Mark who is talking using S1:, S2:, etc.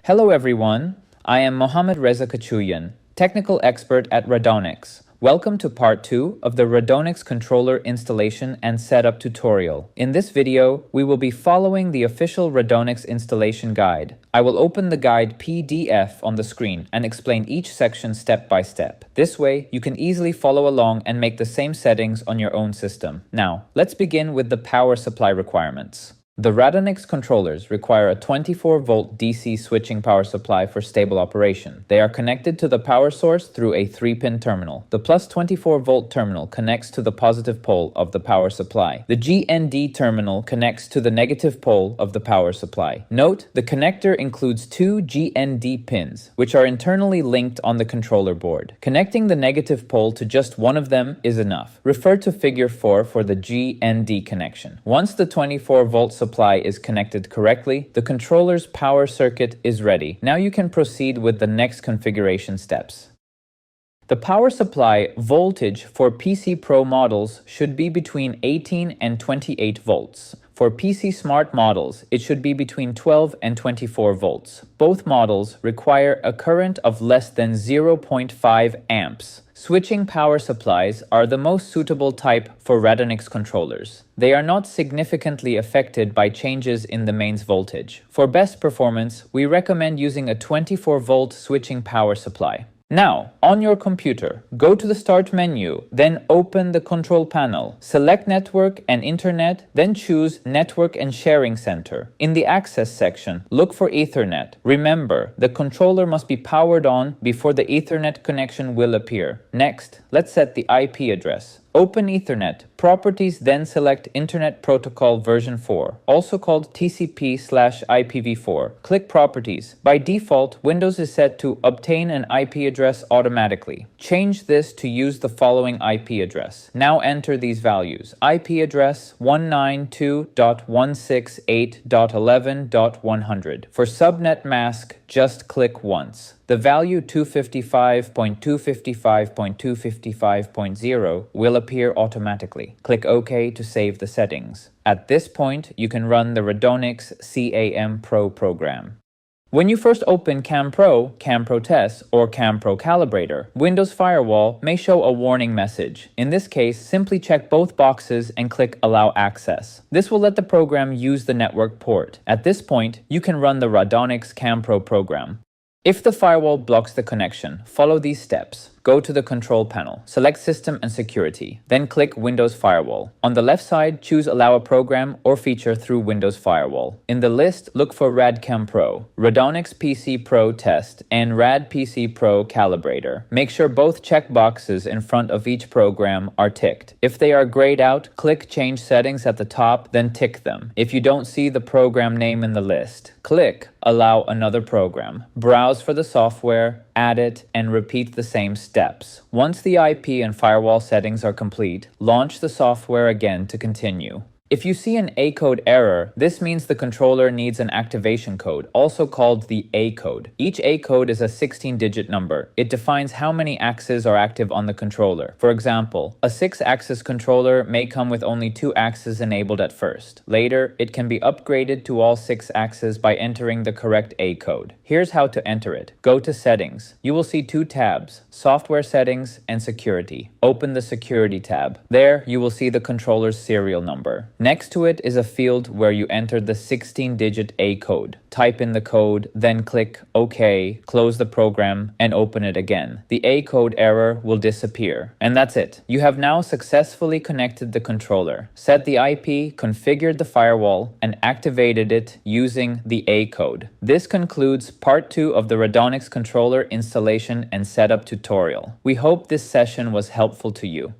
S1: Hello everyone, I am Mohammad Reza Kachuyan, technical expert at Radonix. Welcome to part 2 of the Radonix controller installation and setup tutorial. In this video, we will be following the official Radonix installation guide. I will open the guide PDF on the screen and explain each section step by step. This way, you can easily follow along and make the same settings on your own system. Now, let's begin with the power supply requirements. The Radonix controllers require a 24-volt DC switching power supply for stable operation. They are connected to the power source through a 3-pin terminal. The plus 24-volt terminal connects to the positive pole of the power supply. The GND terminal connects to the negative pole of the power supply. Note, the connector includes 2 GND pins, which are internally linked on the controller board. Connecting the negative pole to just one of them is enough. Refer to figure 4 for the GND connection. Once the 24-volt supply is connected correctly, the controller's power circuit is ready. Now you can proceed with the next configuration steps. The power supply voltage for PC Pro models should be between 18 and 28 volts. For PC Smart models, it should be between 12 and 24 volts. Both models require a current of less than 0.5 amps. Switching power supplies are the most suitable type for Radonix controllers. They are not significantly affected by changes in the mains voltage. For best performance, we recommend using a 24-volt switching power supply. Now, on your computer, go to the Start menu, then open the Control panel. Select Network and Internet, then choose Network and Sharing Center. In the Access section, look for Ethernet. Remember, the controller must be powered on before the Ethernet connection will appear. Next, let's set the IP address. Open Ethernet. Properties, then select Internet Protocol version 4, also called TCP/IPv4. Click Properties. By default, Windows is set to obtain an IP address automatically. Change this to use the following IP address. Now enter these values. IP address 192.168.11.100. For subnet mask, just click once. The value 255.255.255.0 will appear automatically. Click OK to save the settings. At this point, you can run the Radonix CAM Pro program. When you first open CAM Pro Test, or CAM Pro Calibrator, Windows Firewall may show a warning message. In this case, simply check both boxes and click Allow Access. This will let the program use the network port. At this point, you can run the Radonix CAM Pro program. If the firewall blocks the connection, follow these steps. Go to the Control panel, select System and Security, then click Windows Firewall. On the left side, choose Allow a program or feature through Windows Firewall. In the list, look for RadCam Pro, Radonix PC Pro Test, and Rad PC Pro Calibrator. Make sure both checkboxes in front of each program are ticked. If they are grayed out, click Change Settings at the top, then tick them. If you don't see the program name in the list, click Allow another program. Browse for the software, add it, and repeat the same steps. Once the IP and firewall settings are complete, launch the software again to continue. If you see an A code error, this means the controller needs an activation code, also called the A code. Each A code is a 16-digit number. It defines how many axes are active on the controller. For example, a 6-axis controller may come with only 2 axes enabled at first. Later, it can be upgraded to all 6 axes by entering the correct A code. Here's how to enter it. Go to Settings. You will see 2 tabs, Software Settings and Security. Open the Security tab. There, you will see the controller's serial number. Next to it is a field where you enter the 16-digit A code. Type in the code, then click OK, close the program, and open it again. The A code error will disappear. And that's it. You have now successfully connected the controller, set the IP, configured the firewall, and activated it using the A code. This concludes part 2 of the Radonix controller installation and setup tutorial. We hope this session was helpful to you.